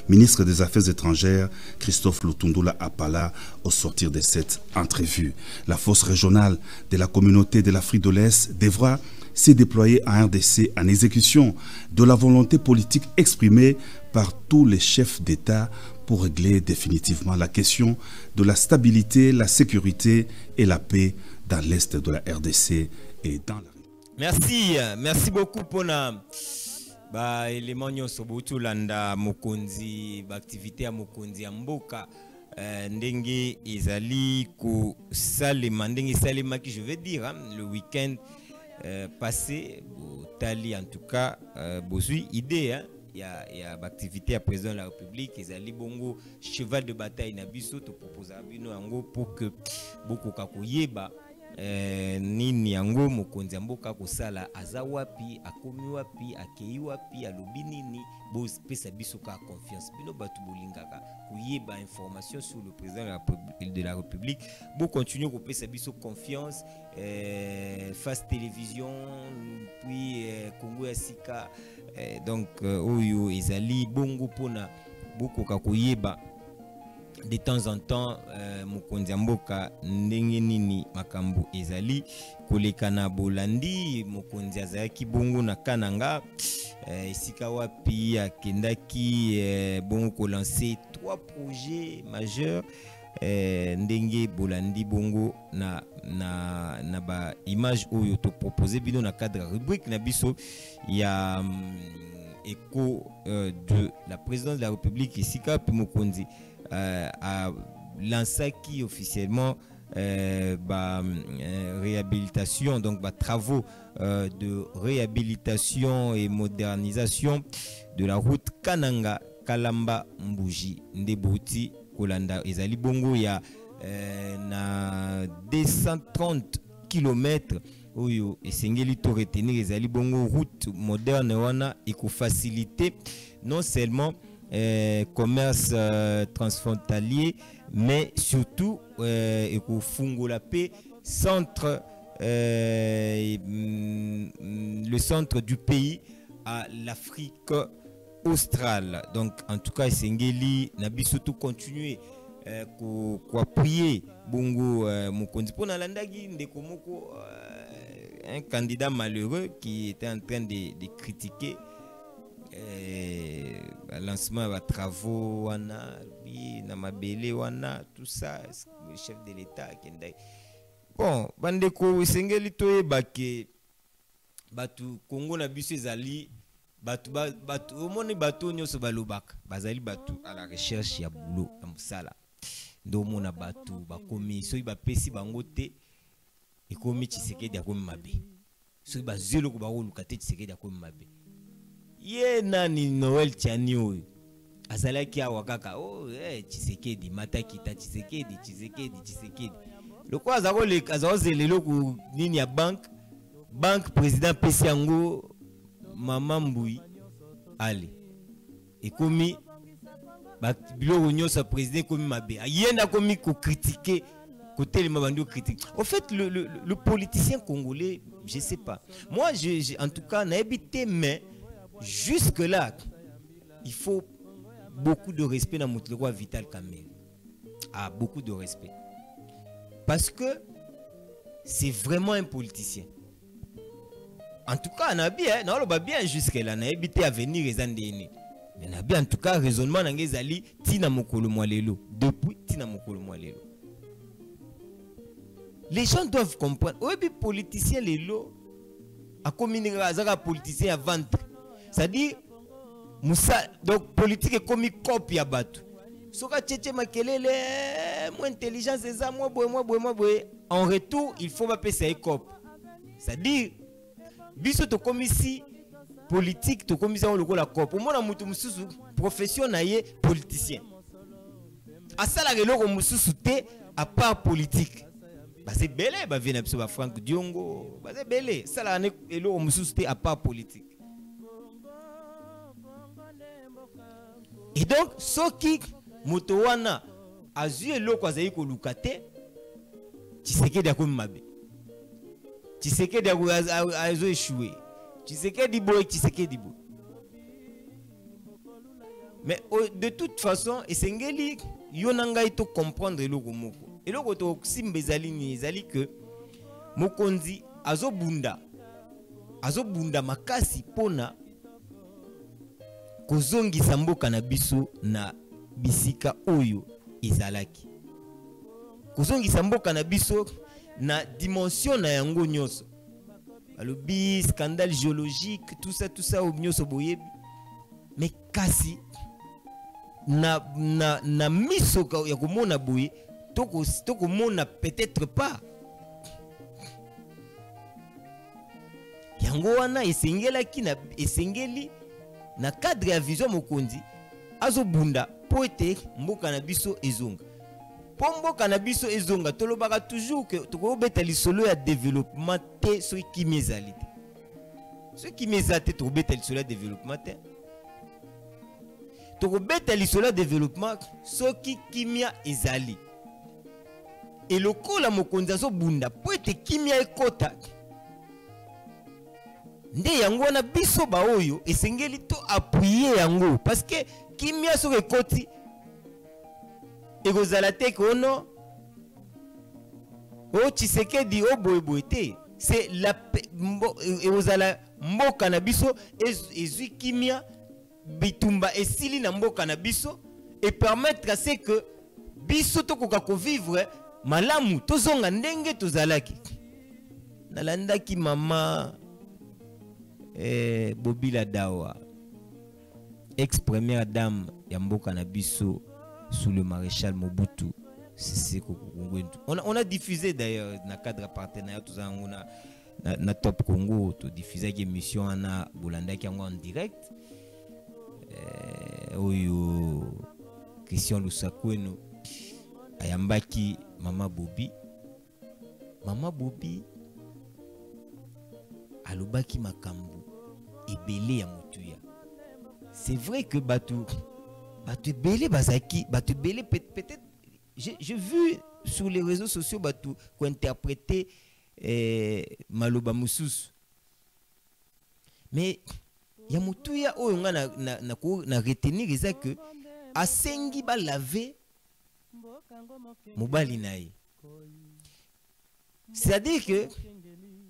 ministre des Affaires étrangères, Christophe Lutundula Apala, au sortir de cette entrevue. La force régionale de la communauté de l'Afrique de l'Est devra se déployer en RDC en exécution de la volonté politique exprimée par tous les chefs d'État pour régler définitivement la question de la stabilité, la sécurité et la paix dans l'Est de la RDC et dans la... Merci beaucoup pour ba élément nyonso botulanda mokonzi ba activité ya mokonzi ya mboka ndenge ezali ko salema ndenge salema qui je veux dire hein, le week-end passé tali en tout cas bozui idée hein, ya ba activité ya président de la République ezali bongo cheval de bataille na biso to proposer bino yango pour que boko kakoyeba nini yango mokonzi mboka kosala aza wapi akomi wapi akei wapi alobi nini pesa biso ka confiance bino batu bolingaka koyeba information sur le président de la République bo continuer ko pesa biso confiance face télévision puis Congo ya sika donc oyo ezali bongo pona boko ka koyeba de temps en temps mokonzi mboka ndenge nini makambo ezali kolekana bolandi mokonzi azaki bongo na kananga esika wapi akendaki bongo ko lancer 3 projets majeurs ndenge bolandi bongo na ba image oyo to proposer bino na cadre rubrique na biso ya écho de la présidence de la République esika puis mokonzi a lancé qui officiellement réhabilitation, donc travaux de réhabilitation et modernisation de la route Kananga Kalamba Mbuji Ndebouti Kolanda ezali bongo ya na 230 km oyo esengeli to retenir ezali bongo route moderne wana eko faciliter non seulement commerce transfrontalier mais surtout eko fungola pe centre le centre du pays à l'Afrique australe. Donc en tout cas esengeli na biso to continuer ko appuyer bongo mokonzi pona landaki ndeko moko un candidat malheureux qui était en train de critiquer lancement de travaux wana na mabele wana tout ça, le chef de l'État kendai bon bandeko esengeli toyeba ke batu Congo na biso ezali batu omoni batu nyonso balobaka bazali batu à la recherche ya boulot ya musala ndo mona batu bakomi soki bapesi bango te ekomi Tshisekedi akomi mabe soki bazelo ko bakoluka te Tshisekedi akomi mabe ye nani Noël Tiani oyo azalaki awa kaka Tshisekedi matakita Tshisekedi loko azazele loko nini ya banque président pesi yango Mama Mbui ale ekomi biloko nyonso président komi mabe yenda komi ko critiquer côté les mabando critique. Au fait le politicien congolais, je sais pas. Moi en tout cas n'a habité mais jusque là il faut beaucoup de respect dans notre roi Vital Kamerhe. Ah, beaucoup de respect. Parce que c'est vraiment un politicien. En tout cas, on a bien, non, on a bien jusque-là, on a habité à venir les années. Mais on a bien, en tout cas, raisonnement, on a zali Tina Mokolo Mwalelo. Depuis Tina Mokolo Mwalelo. Les gens doivent comprendre. Oui, les politiciens, les lots, à communiquer à politicien à vendre. C'est-à-dire, Moussa, donc politique est comme une copie à battre. Soka tchétché makelele, moins intelligence, c'est ça, moi boy. En retour, il faut m'appeler ça une copie. C'est-à-dire, biso to comme ici politique to comme ça on le la cop moi na mutu mususu profession na ye politicien asala reloko mususu te à part politique bah c'est belé bah vient biso ba Franck Diongo bah c'est belé sala ne eloko mususu te à part politique. Et donc soki moto wana azu eloko azali ko lukate Tshisekedi akomi mabe Tshisekedi a échoué. Tshisekedi boy. Mais de toute façon, esengeli yonanga ito comprendre eloko moko. Eloko to simbezali ni ezali que mokonzi azobunda makasi pona kozongisa mboka na biso na bisika oyo ezalaki. Kozongisa mboka na biso na dimension na yango nyoso alobi scandale géologique tout ça au nyoso boyebi mais kasi na miso ya komona boye to komona peut-être pas yango wana esengeli na cadre ya vision mokonzi azobunda po ete mboka na biso ezonga. Pombo cannabis ezonga tolobaka toujours que tokobeta lisolo ya développement te so ki mezalité. Ce qui mezate tokobeta lisolo ya développement te. Tokobeta lisolo ya développement so ki kimia ezali. Et lokola mokonzi so bunda po ete kimia ekota. Nde yango na biso ba oyo esengeli to appuyer yango parce que kimia so ekoti ekozala te kono o Tshisekedi o boyebote c'est la ekozala mboka na biso ezui kimia bitumba esili na mboka na biso et permettre à ce que biso tokoka ko vivre malamu tozonga ndenge tozalaki nalandaki mama Bobila Dawa ex première dame ya mboka na biso sous le maréchal Mobutu On a diffusé d'ailleurs dans le cadre partenariat tout ça, on a na Top Congo, tu diffusé une émission à Boulanda qui en direct. Oyo Christian Lusakweno ayambaki Mama Bobi alobaki makambo ebele ya mutuya. C'est vrai que batu belé bazaki, batu belé peut-être j'ai vu sur les réseaux sociaux batu qui interpréter maloba mususu. Mais ya mutuya oyo nga na retenir eza que asengi ba laver mobali naye. C'est-à-dire que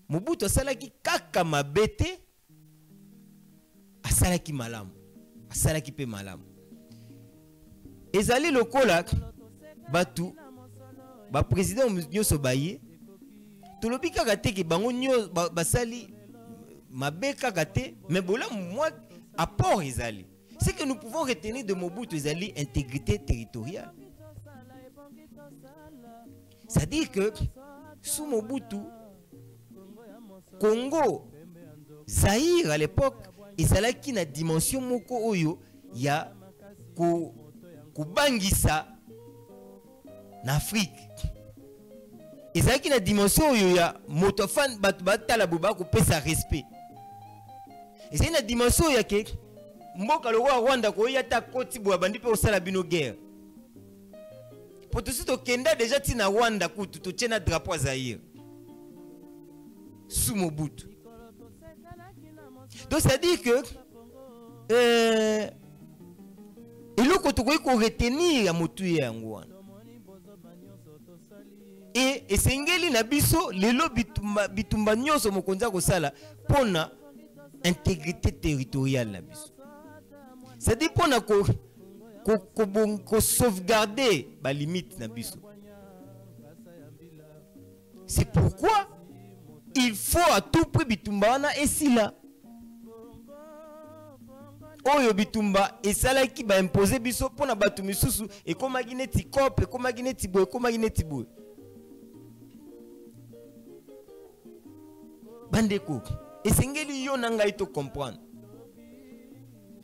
Mobutu asalaki kaka mabete asalaki malamu, asalaki pe malamu. Ezali lokola batu ba président nyonso baye tolobi kaka te ke bango nyonso basali mabe kaka te, mais bola moi apport ezali. Ce que nous pouvons retenir de Mobutu ezali intégrité territoriale. C'est-à-dire que sous Mobutu, Congo, Zaïre à l'époque, ezalaki na dimension moko oyo ya kubangisa na Afrique. Ezalaki na dimension oyo ya motofan batu batala boba ko pesa respect. Ezalaki na dimension ya ke mboka lo Rwanda ko yata koti bo bandi pe osala bino guerre. Pour tout ce kenda déjà tina Rwanda kutu to tena drapeau Zaïre. Sous Mobutu. Donc ça dit que il faut qu'on retenir à Motuye Angouan. Et sengeli na biso lelo bitumba nyonso mokonza ko sala pona intégrité territoriale na biso. Ça dit pona ko sauvegarder ba limite na biso. C'est pourquoi il faut à tout prix bitumba wana esila. Oyo bitumba esalaki ba imposer biso pona batu misusu e komaki neti kope, komaki neti boye, komaki neti boye. Bandeko, esengeli yo nanga ito comprendre.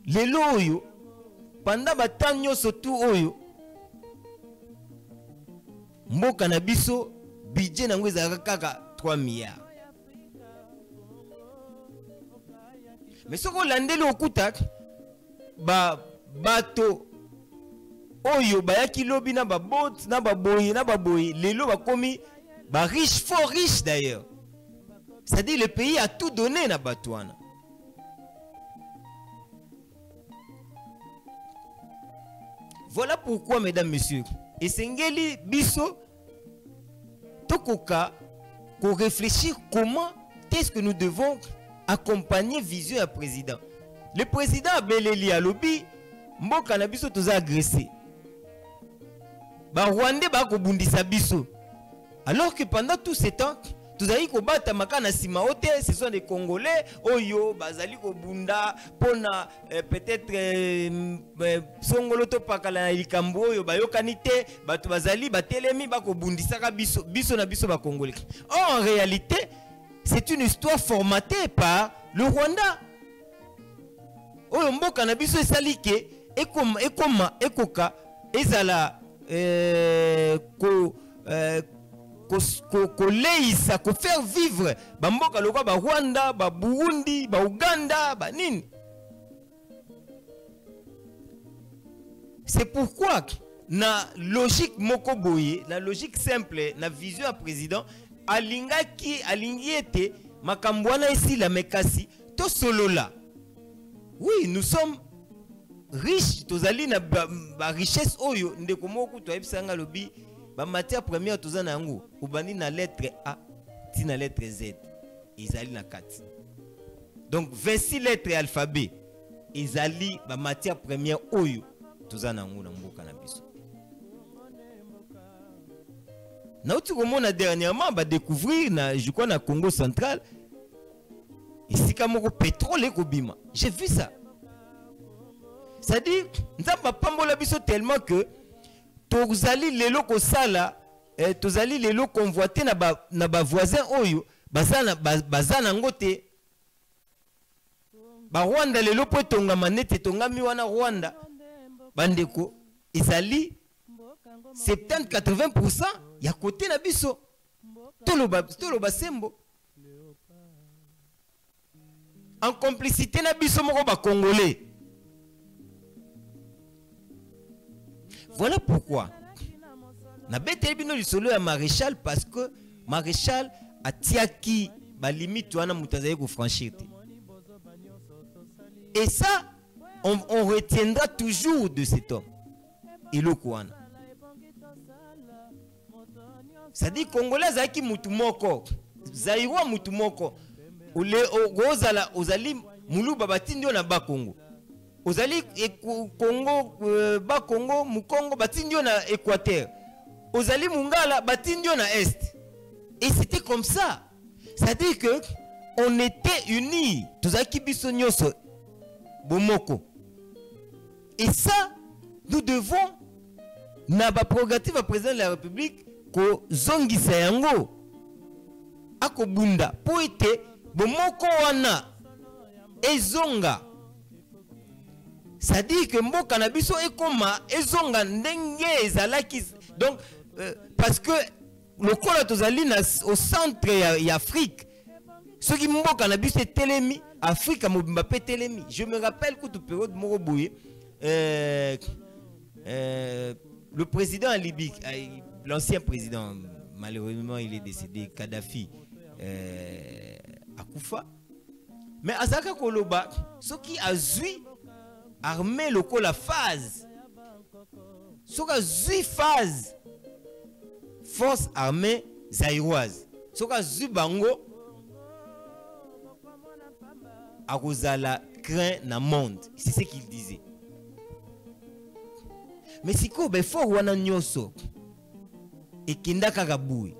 Lelo oyo pendant batan nyonso tu oyo mboka na biso budget nango ezalaka kaka 3 milliards. Mais ce qu'on landeli okuta bato oyo bayaki lobi na babot na baboyi lelo bakomi ba riche, fort riche d'ailleurs. C'est-à-dire le pays a tout donné na batouana. Voilà pourquoi mesdames, messieurs, et sengeli biso tokoka ko réfléchir comment est-ce que nous devons accompagner vision à président. Le président Abeleli alobi mboka na biso toza agressé. Ba Rwandais ba ko bundisa biso. Alors que pendant tout ce temps, tous aïe ko bata makana sima ote, ce sont des Congolais oyo bazali ko bunda pona peut-être songolo to pakala na likambo oyo bayokani te batu bazali batelemi ba ko bundisa ka biso na biso ba Congolais. Or en réalité, c'est une histoire formatée par le Rwanda. Oyo mboka na biso esalike ekoka ezala ko leisa ko faire vivre ba mboka lokwa ba Rwanda, ba Burundi, ba Uganda, ba nini. C'est pourquoi na logique moko boye, la logique simple, na vision à président alingi ete makambwana ici la mekasi to solola. Oui, nous sommes riches, tozali na ba richesse oyo ndeko moko to ebisanga lobi ba matière première tozana yango ubani na lettre A ti na lettre Z ezali na 4. Donc 26 lettres alphabet ezali ba matière première oyo tozana yango na mboka na biso. Na uti komona dernièrement ba découvrir na je crois na Congo central ici comme pétrole et kobima. J'ai vu ça. C'est-à-dire nzamba pambola biso tellement que tozali lelo kosala tozali lelo convoité na ba voisin oyo bazana ngote ba Rwanda lelo po tonga manete tongami wana Rwanda bandeko ezali 70-80% ya côté na biso toloba sembo en complicité na biso moko ba congolais. Voilà pourquoi na beteli bino lisolo ya maréchal, parce que maréchal atiaki ba limite wana mutazali ko franchir. Et ça on retiendra toujours de cet homme. Eloko wana c'est-à-dire congolais zaki mutu moko zairwa mutu moko ule ozala ozali muluba batindi na ba Congo ozali Congo ba Congo mukongo batindi na Équateur ozali mungala batindi na Est, et c'était comme ça. C'est-à-dire que on était unis tozaki biso nyoso bomoko, et ça nous devons na ba prérogative à président de la République ko zongisa yango akobunda po ete bomoko wana ezonga. C'est-à-dire que mboka na biso ekoma ezonga ndenge ezalaki. Donc parce que le kola tozali au centre ya Afrique, ce qui mboka na biso telemi Afrique mobimba pe telemi. Je me rappelle que toute période moko boye le président en Libye, l'ancien président, malheureusement il est décédé, Kadhafi, Akoufa. Mais Azaka Koloba, ce qui a zui armé le la phase, ce qui a zui phase, force armée zaïroise, ce qui a zui bango, Arozala craint na monde, c'est ce qu'il disait. Mais si ko be fort wana nyoso et kinda kagaboui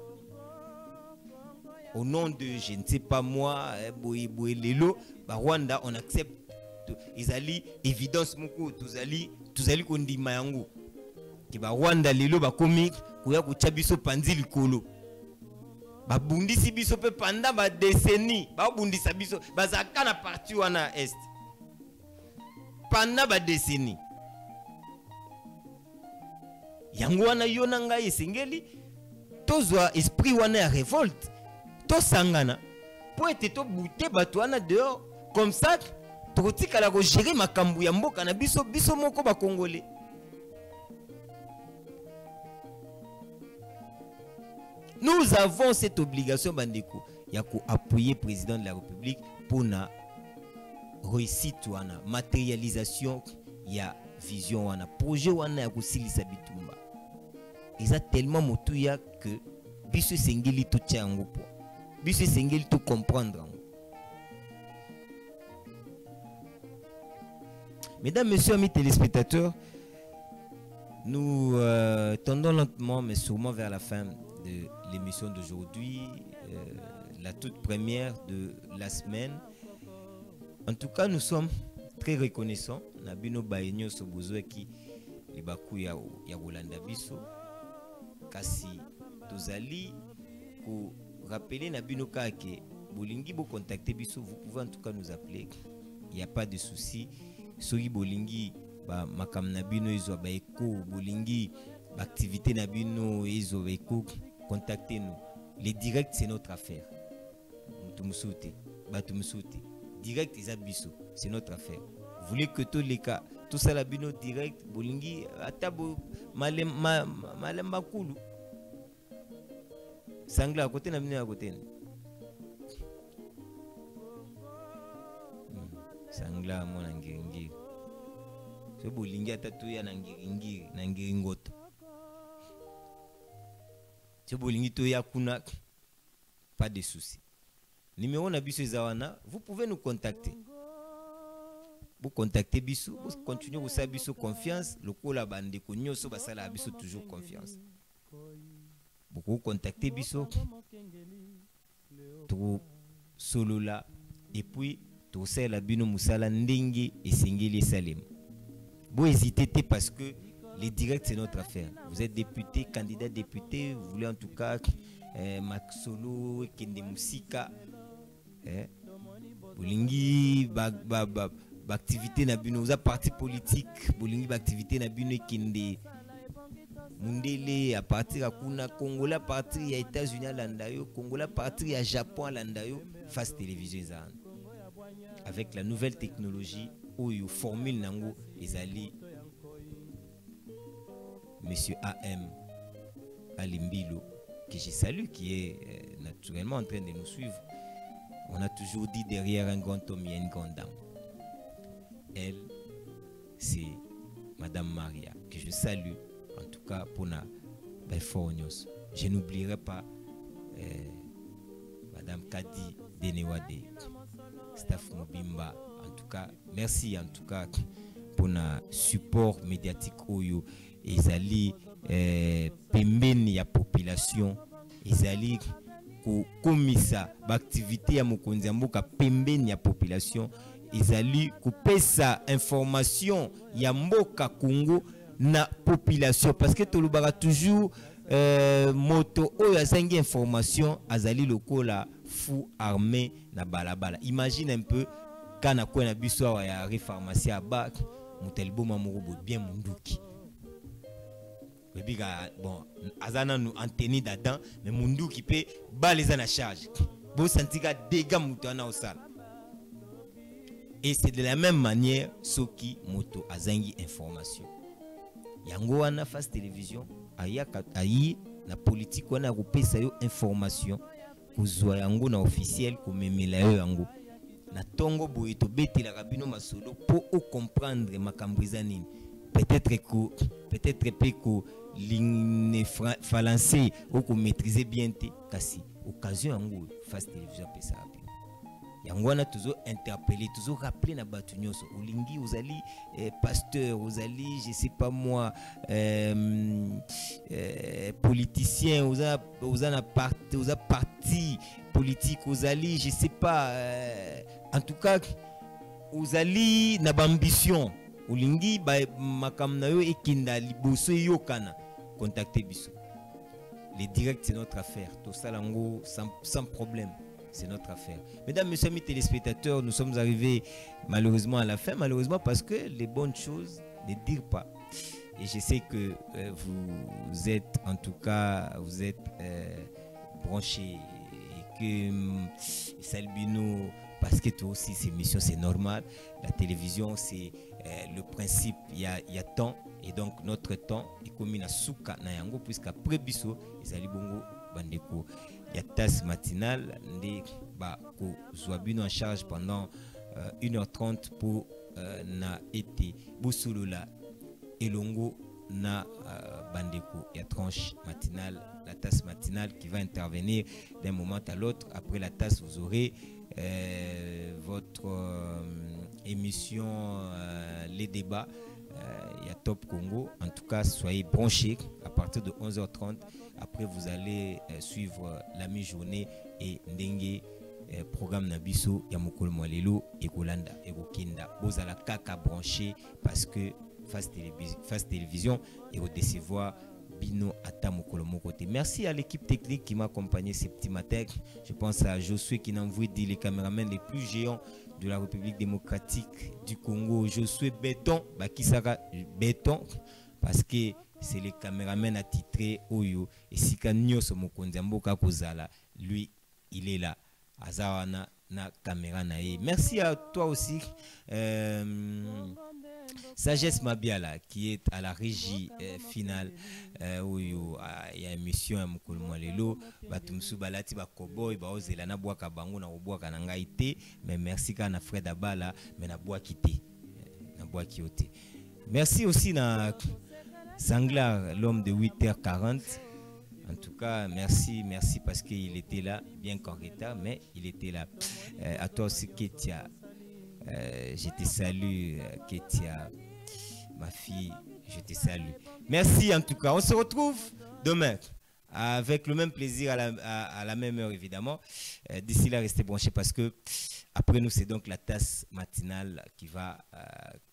au nom de je ne sais pas moi boy lelo ba Rwanda on accepte izali évidence moko tuzali kondima yango ki ba Rwanda lelo ba komi kuya kucha biso panzi likolo ba bundisi biso pe pendant ba décennie ba bundisa biso bazaka na parti wana est pendant ba décennie. Yango wana yona ngai esengeli tozwa esprit wana ya révolte to sangana po ete to bute bato wana dehors, comme ça tokotikala ko gérer makambu ya mboka na biso moko ba congolais. Nous avons cette obligation bandeko ya ko appuyer président de la République pour na réussite wana matérialisation ya vision wana projet wana ya kosilisa bitumba. Ils ont tellement motuya que biso sengeli to tchango po biso sengeli to comprendre. Mesdames, messieurs, amis téléspectateurs, nous tendons lentement mais sûrement vers la fin de l'émission d'aujourd'hui, la toute première de la semaine. En tout cas, nous sommes très reconnaissants. Nabino baenyo sobozo ki libaku ya Rolanda biso. Kasi tozali ko rappeler Nabino kake bolingi bo contacter biso, vous pouvez en tout cas nous appeler. Il n'y a pas de souci. Soki bolingi ba makam Nabino izo ba eko bolingi ba activité Nabino izo ba eko, contactez-nous. Les directs c'est notre affaire. Mutumsuti, batumsuti. Direct Isabiso, c'est notre affaire. Vous voulez que tous les cas, tout ça la bino direct, bolingi, atabo, malemba kulu. Sangla à côté, n'a à côté. Sangla mon angiringi. Ce bolingi atatouya nangiringi, nangiringoto. Ce bolingi toya kuna, pas de soucis. Numéro Nabiso Zawana, vous pouvez nous contacter. Vous contactez Bissou, vous continuez vous savez Bissou confiance, le coup la bande de Konyoso basala Bissou toujours confiance. Beaucoup contactez Bissou, trop solo là, et puis tout ça la bino musala ndengi et singeli salem. Vous hésitez parce que Les directs, c'est notre affaire. Vous êtes député, candidat député, vous voulez en tout cas Max Solo, Kende Musika, Bolingi, activité na bino, vous avez parti politique, Bolingi, activité na bino, Kende Mundele, à partir à Kuna, Congola, à partir à États-Unis à Landayo, Congola, à partir à Japon à Landayo, face télévision. Avec la nouvelle technologie, où il formule Nango, Ezali. Monsieur AM Alimbilo, que je salue, qui est naturellement en train de nous suivre. On a toujours dit derrière un grand homme, il y a une grande dame. Elle, c'est Madame Maria, que je salue, en tout cas pour la Belfornios. Je n'oublierai pas Madame Kadi Denewade, staff Mobimba. En tout cas, merci en tout cas pour le support médiatique Oyo. Ezali pembeni ya population, ezali ko komisa activité ya mokonzi ya mboka pembeni ya population, ezali kopesa information ya mboka Congo na population, parce que tolobaka toujours moto oyo azangi information azali lokola fou armé na balabala. Imagine un peu kana kwa na biso ya pharmacie à bac mutelbo mamurubo bien munduki. Bon, azana nous antenne d'Adam, mais mundu qui peut balayer la charge. Bon, sentir dégâts moutana au sal. Et c'est de la même manière ce qui moto azangi information. Yango wana face télévision, ayi na politique wana kopesa yo information, kozwa yango na officiel ko memela yo yango. Na tongo boye to betela kabino masolo pour comprendre makambo nini. Peut-être que ligne français ou qu'on maîtriser bien te kasi occasion yango face télévision pesa rapide yango wana toujours interpeller toujours rappeler na batu nyonso olingi ozali pasteur ozali je sais pas moi politicien oza na parti politique ozali je sais pas en tout cas ozali na ambition Olingi ba makamna yo ekinda liboso yokana contacter biso. Les directs c'est notre affaire. Tout ça lango sans problème, c'est notre affaire. Mesdames, messieurs, amis téléspectateurs, nous sommes arrivés malheureusement à la fin, malheureusement parce que les bonnes choses ne dirent pas. Et je sais que vous êtes en tout cas vous êtes branchés et que Salbino parce que toi aussi ces missions c'est normal. La télévision c'est le principe, il y a temps et donc notre temps est comme une souka na yango puisqu'après biso ezali bongo bandeko il y a tasse matinale ndé ba ko zwabino en charge pendant 1h30 pour na été bosolola elongo na bandeko il y a tranche matinale, la tasse matinale qui va intervenir d'un moment à l'autre. Après la tasse vous aurez votre émission les débats, il y a Top Congo. En tout cas soyez branchés à partir de 11h30. Après vous allez suivre la mi-journée et Ndenge programme Nabiso Yamokolo Mwalelo et Golanda et Gokinda bozala kaka branché parce que face télévision et au décevoir Bino Atamokolo Mokote. Merci à l'équipe technique qui m'a accompagné ces petits matins. Je pense à Josué qui n'a envoyé les caméramans les plus géants de la République démocratique du Congo. Josué Béton, Bakisaka Béton, parce que c'est les caméramans attitrés Oyo et Sikanyo Somokonzamboka Kozala. Lui, il est là. Azawana na caméra nae. Merci à toi aussi. Sagesse Mabiala qui est à la régie finale où il y a une émission à Moukolmo Lelo batumsu balati ba cowboy ba ozela na boaka bango na boaka na ngaite mais merci kana Fred Abala mais na boaki te na boaki ote. Merci aussi na Sanglar l'homme de 8h40. En tout cas, merci parce qu'il était là, bien qu'en retard, mais il était là. À toi aussi, Ketia, je te salue, Ketia, ma fille, je te salue. Merci en tout cas. On se retrouve demain avec le même plaisir à la même heure, évidemment. D'ici là, restez branchés parce que après nous, c'est donc la tasse matinale qui va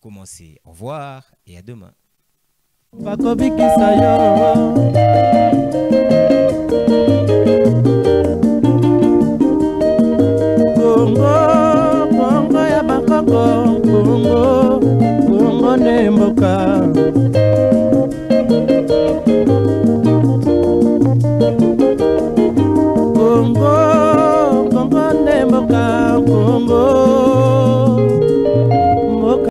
commencer. Au revoir et à demain. bakobikisa yo Kongo ya bakoko Kongo ne mboka Kongo ne mboka Kongo